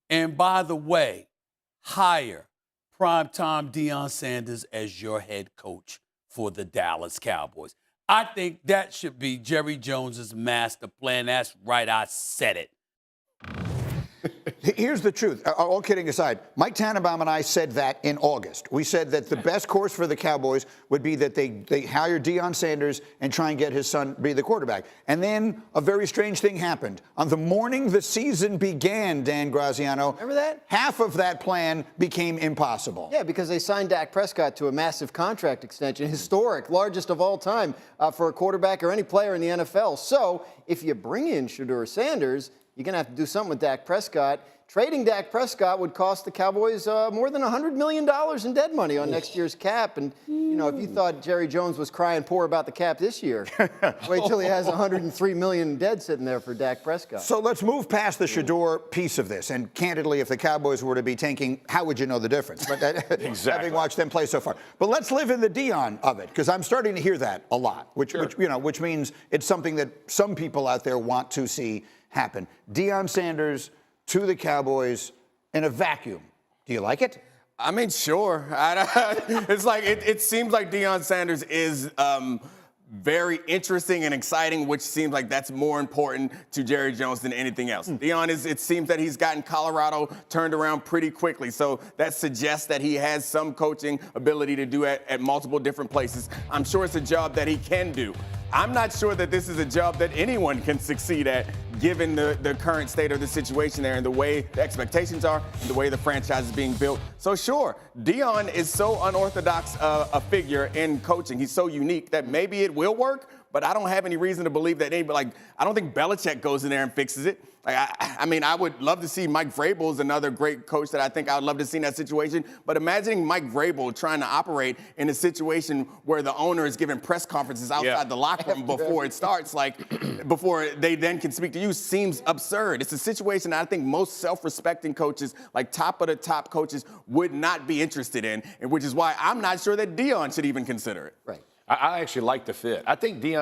And by the way, hire primetime Deion Sanders as your head coach for the Dallas Cowboys. I think that should be Jerry Jones's master plan. That's right, I said it. Here's the truth. All kidding aside, Mike Tannenbaum and I said that in August. We said that the best course for the Cowboys would be that they hire Deion Sanders and try and get his son be the quarterback. And then a very strange thing happened. On the morning the season began, Dan Graziano, remember that? Half of that plan became impossible. Yeah, because they signed Dak Prescott to a massive contract extension, historic, largest of all time for a quarterback or any player in the NFL. So if you bring in Shedeur Sanders, you're going to have to do something with Dak Prescott. Trading Dak Prescott would cost the Cowboys more than $100 million in dead money on next year's cap. And, you know, if you thought Jerry Jones was crying poor about the cap this year, wait till he has $103 million dead sitting there for Dak Prescott. So let's move past the Shedeur piece of this. And candidly, if the Cowboys were to be tanking, how would you know the difference? But exactly. Having watched them play so far. But let's live in the Deion of it, because I'm starting to hear that a lot, which means it's something that some people out there want to see happen. Deion Sanders to the Cowboys in a vacuum. Do you like it? I mean, sure. It's like it seems like Deion Sanders is very interesting and exciting, which seems like that's more important to Jerry Jones than anything else. Deion it seems that he's gotten Colorado turned around pretty quickly. So that suggests that he has some coaching ability to do at multiple different places. I'm sure it's a job that he can do. I'm not sure that this is a job that anyone can succeed at, given the current state of the situation there and the way the expectations are and the way the franchise is being built. So sure, Deion is so unorthodox a figure in coaching. He's so unique that maybe it will work, but I don't have any reason to believe that anybody, I don't think Belichick goes in there and fixes it. I mean, I would love to see Mike Vrabel is another great coach that I think I would love to see in that situation. But imagining Mike Vrabel trying to operate in a situation where the owner is giving press conferences outside the locker room before it starts, before they then can speak to you, seems absurd. It's a situation that I think most self-respecting coaches, like top of the top coaches, would not be interested in, and which is why I'm not sure that Deion should even consider it. Right. I actually like the fit. I think the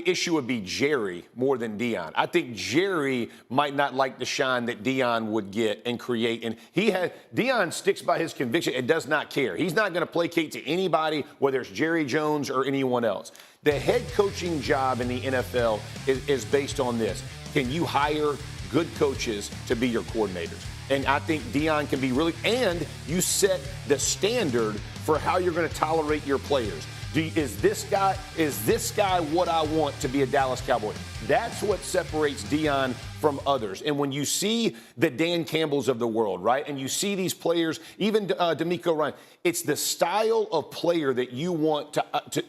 issue would be Jerry more than Deion. I think Jerry might not like the shine that Deion would get and create. And Deion sticks by his conviction and does not care. He's not going to placate to anybody, whether it's Jerry Jones or anyone else. The head coaching job in the NFL is based on this. Can you hire good coaches to be your coordinators? And I think Deion can be really, and you set the standard for how you're going to tolerate your players. Is this guy what I want to be a Dallas Cowboy? That's what separates Deion from others. And when you see the Dan Campbells of the world, right, and you see these players, even D'Amico Ryan, it's the style of player that you want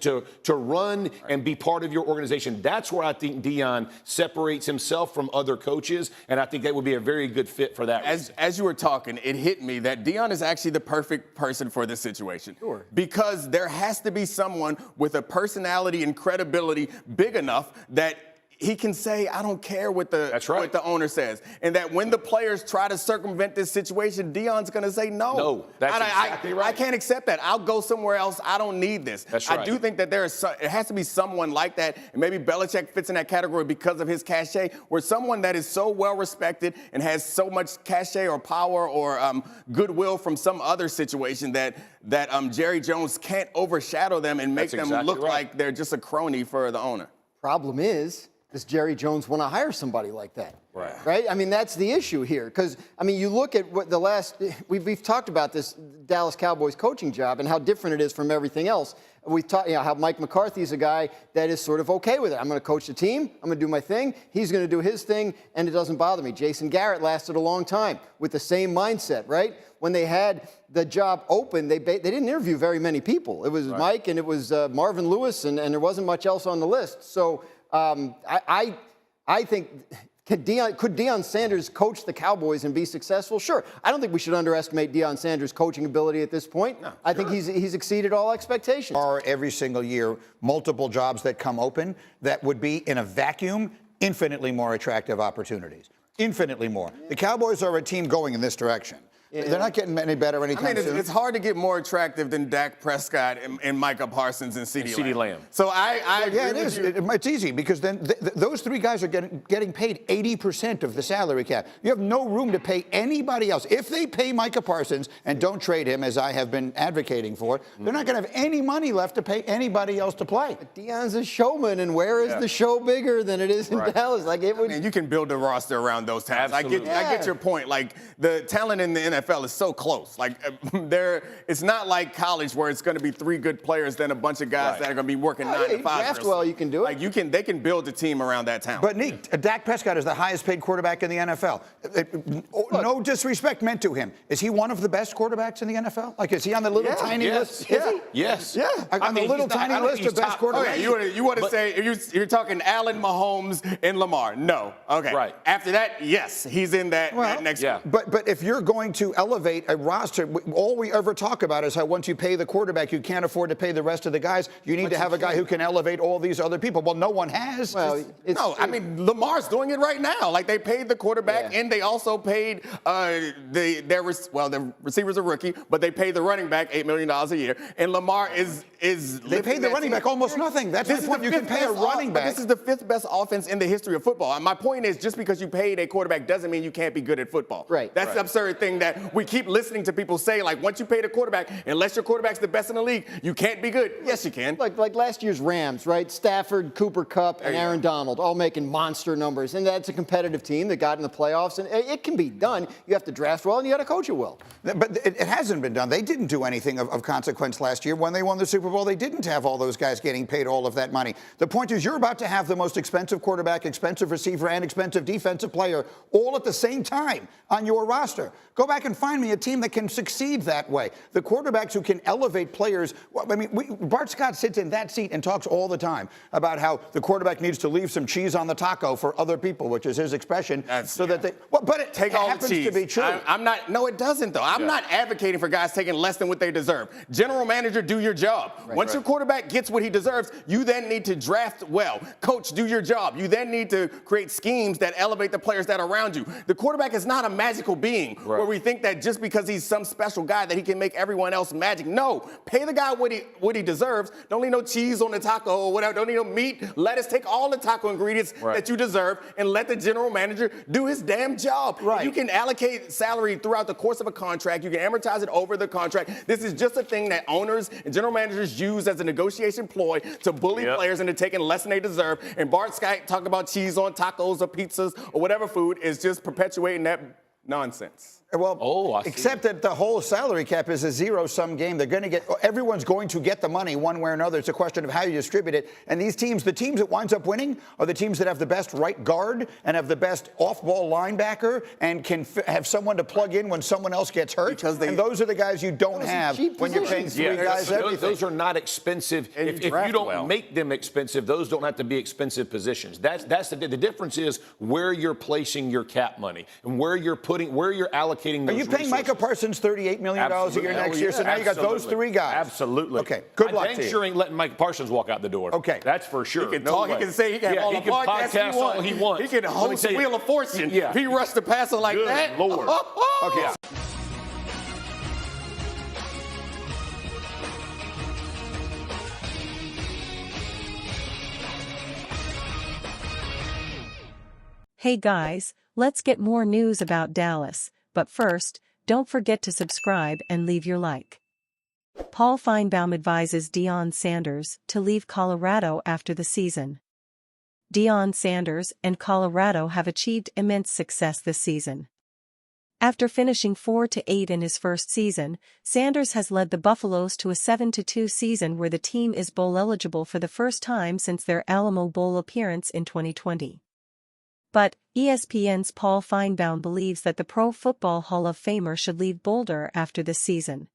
to run and be part of your organization. That's where I think Deion separates himself from other coaches, and I think that would be a very good fit for that. As you were talking, it hit me that Deion is actually the perfect person for this situation. Sure. Because there has to be someone with a personality and credibility big enough that he can say, I don't care what the owner says. And that when the players try to circumvent this situation, Deion's going to say no. No, that's exactly right. I can't accept that. I'll go somewhere else. I don't need this. That's right. I do think that it has to be someone like that, and maybe Belichick fits in that category because of his cachet, where someone that is so well respected and has so much cachet or power or goodwill from some other situation that Jerry Jones can't overshadow them and make them look like they're just a crony for the owner. Problem is, does Jerry Jones want to hire somebody like that? Right. Right? I mean, that's the issue here. Because, I mean, you look at what we've talked about this Dallas Cowboys coaching job and how different it is from everything else. We've talked, how Mike McCarthy's a guy that is sort of okay with it. I'm going to coach the team. I'm going to do my thing. He's going to do his thing, and it doesn't bother me. Jason Garrett lasted a long time with the same mindset, right? When they had the job open, they didn't interview very many people. It was Mike, and it was Marvin Lewis, and there wasn't much else on the list. So I think, could Deion Sanders coach the Cowboys and be successful? Sure. I don't think we should underestimate Deion Sanders' coaching ability at this point. No, I think he's exceeded all expectations. Are every single year multiple jobs that come open that would be in a vacuum infinitely more attractive opportunities. Infinitely more. The Cowboys are a team going in this direction. They're not getting any better anytime soon. It's hard to get more attractive than Dak Prescott and Micah Parsons and CeeDee Lamb. So I yeah, it is. It's easy because then those three guys are getting paid 80% of the salary cap. You have no room to pay anybody else. If they pay Micah Parsons and don't trade him, as I have been advocating for, they're not going to have any money left to pay anybody else to play. But Deion's a showman, and where is the show bigger than it is in Dallas? Like it would. And you can build a roster around those talents. I get your point. Like the talent in the NFL is so close. Like it's not like college where it's going to be three good players, then a bunch of guys that are going to be working 9 to 5. Draft well, you can do it. Like they can build a team around that talent. But Nick, Dak Prescott is the highest paid quarterback in the NFL. No disrespect meant to him. Is he one of the best quarterbacks in the NFL? Like, is he on the little tiny list? Yes. Yeah. On the little tiny list of best quarterbacks. Okay, you want to say you're talking Allen, Mahomes, and Lamar? No. Okay. Right. After that, yes, he's in that next. Yeah. But if you're going to elevate a roster, all we ever talk about is how once you pay the quarterback, you can't afford to pay the rest of the guys. You need to have a guy who can elevate all these other people. Well, no one has. Well, Lamar's doing it right now. Like they paid the quarterback and they also paid the receiver's a rookie, but they paid the running back $8 million a year. And Lamar is they paid the running back almost nothing. That's the point. You can pay a running back. This is the 5th best offense in the history of football. And my point is, just because you paid a quarterback doesn't mean you can't be good at football. Right. That's the absurd thing that we keep listening to people say. Like once you pay the quarterback, unless your quarterback's the best in the league, you can't be good. Yes, you can. Like last year's Rams, right? Stafford, Cooper Kupp, and Aaron Donald all making monster numbers. And that's a competitive team that got in the playoffs. And it can be done. You have to draft well and you got to coach it well. But it hasn't been done. They didn't do anything of consequence last year. When they won the Super Bowl, they didn't have all those guys getting paid all of that money. The point is you're about to have the most expensive quarterback, expensive receiver, and expensive defensive player all at the same time on your roster. Go back and find me a team that can succeed that way. The quarterbacks who can elevate players. Bart Scott sits in that seat and talks all the time about how the quarterback needs to leave some cheese on the taco for other people, which is his expression. But it happens to be true. No, it doesn't, though. I'm not advocating for guys taking less than what they deserve. General manager, do your job. Once your quarterback gets what he deserves, you then need to draft well. Coach, do your job. You then need to create schemes that elevate the players that are around you. The quarterback is not a magical being where we think that just because he's some special guy that he can make everyone else magic. No, pay the guy what he deserves. Don't leave no cheese on the taco or whatever. Don't need no meat, lettuce. Take all the taco ingredients that you deserve and let the general manager do his damn job. Right. You can allocate salary throughout the course of a contract. You can amortize it over the contract. This is just a thing that owners and general managers use as a negotiation ploy to bully players into taking less than they deserve. And Bart Scott talking about cheese on tacos or pizzas or whatever food is just perpetuating that nonsense. Well, except that the whole salary cap is a zero-sum game. Everyone's going to get the money one way or another. It's a question of how you distribute it. And the teams that winds up winning are the teams that have the best right guard and have the best off-ball linebacker and can have someone to plug in when someone else gets hurt. And those are the guys you don't have when you're paying three guys everything. Those are not expensive. If you don't make them expensive, those don't have to be expensive positions. That's the difference is where you're placing your cap money and where you're allocating. Are you paying Micah Parsons $38 million a year next year? So now you got those three guys. Absolutely. Okay. Good luck to you. I sure ain't letting Micah Parsons walk out the door. Okay. That's for sure. He can talk. He can say he can have all the podcasts all he wants. He can host Wheel of Fortune. If he rushed the passer like that. Good Lord. Okay. Hey guys, let's get more news about Dallas, but first, don't forget to subscribe and leave your like. Paul Feinbaum advises Deion Sanders to leave Colorado after the season. Deion Sanders and Colorado have achieved immense success this season. After finishing 4-8 in his first season, Sanders has led the Buffaloes to a 7-2 season where the team is bowl eligible for the first time since their Alamo Bowl appearance in 2020. But, ESPN's Paul Feinbaum believes that the Pro Football Hall of Famer should leave Boulder after this season.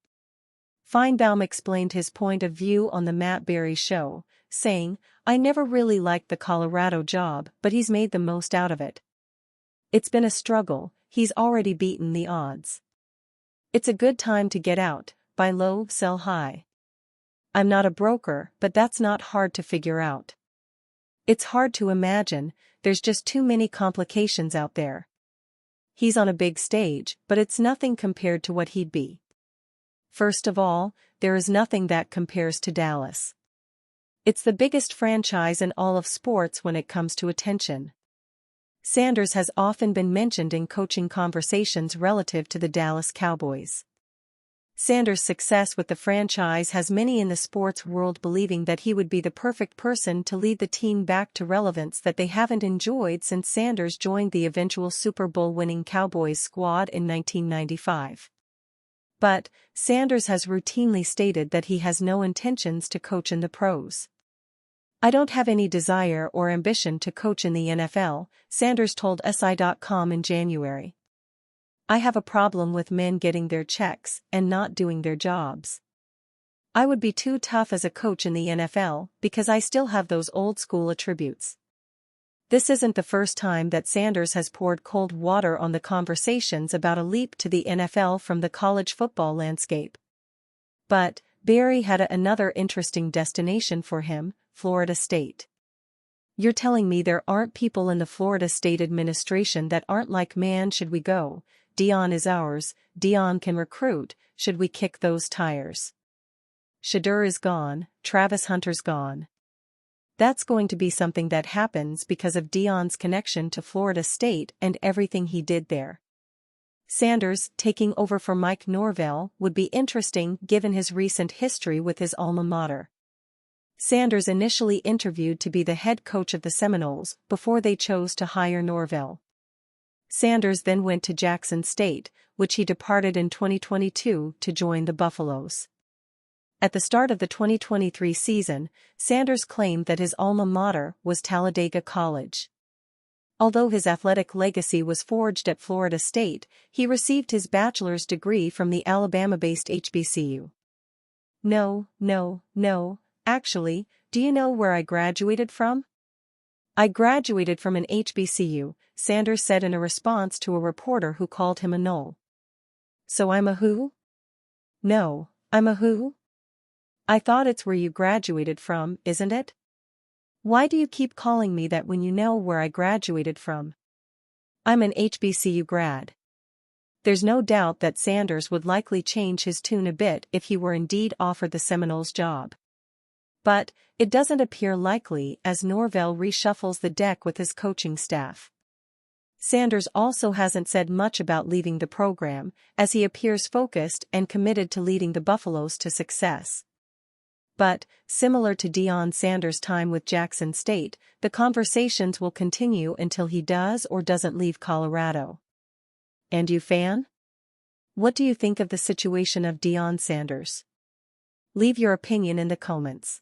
Feinbaum explained his point of view on the Matt Berry Show, saying, "I never really liked the Colorado job, but he's made the most out of it. It's been a struggle, he's already beaten the odds. It's a good time to get out, buy low, sell high. I'm not a broker, but that's not hard to figure out. It's hard to imagine, there's just too many complications out there. He's on a big stage, but it's nothing compared to what he'd be. First of all, there is nothing that compares to Dallas. It's the biggest franchise in all of sports when it comes to attention. Sanders has often been mentioned in coaching conversations relative to the Dallas Cowboys. Sanders' success with the franchise has many in the sports world believing that he would be the perfect person to lead the team back to relevance that they haven't enjoyed since Sanders joined the eventual Super Bowl-winning Cowboys squad in 1995. But, Sanders has routinely stated that he has no intentions to coach in the pros. "I don't have any desire or ambition to coach in the NFL," Sanders told SI.com in January. "I have a problem with men getting their checks and not doing their jobs. I would be too tough as a coach in the NFL because I still have those old-school attributes." This isn't the first time that Sanders has poured cold water on the conversations about a leap to the NFL from the college football landscape. But, Barry had another interesting destination for him, Florida State. "You're telling me there aren't people in the Florida State administration that aren't like, man, should we go? Deion is ours, Deion can recruit, should we kick those tires? Shedeur is gone, Travis Hunter's gone." That's going to be something that happens because of Deion's connection to Florida State and everything he did there. Sanders taking over for Mike Norvell would be interesting given his recent history with his alma mater. Sanders initially interviewed to be the head coach of the Seminoles before they chose to hire Norvell. Sanders then went to Jackson State, which he departed in 2022 to join the Buffaloes. At the start of the 2023 season, Sanders claimed that his alma mater was Talladega College. Although his athletic legacy was forged at Florida State, he received his bachelor's degree from the Alabama-based HBCU. No, actually, do you know where I graduated from? "I graduated from an HBCU, Sanders said in a response to a reporter who called him a knoll. "So I'm a who?" "No, I'm a who?" "I thought it's where you graduated from, isn't it? Why do you keep calling me that when you know where I graduated from?" "I'm an HBCU grad." There's no doubt that Sanders would likely change his tune a bit if he were indeed offered the Seminoles job. But, it doesn't appear likely as Norvell reshuffles the deck with his coaching staff. Sanders also hasn't said much about leaving the program, as he appears focused and committed to leading the Buffaloes to success. But, similar to Deion Sanders' time with Jackson State, the conversations will continue until he does or doesn't leave Colorado. And you, fan? What do you think of the situation of Deion Sanders? Leave your opinion in the comments.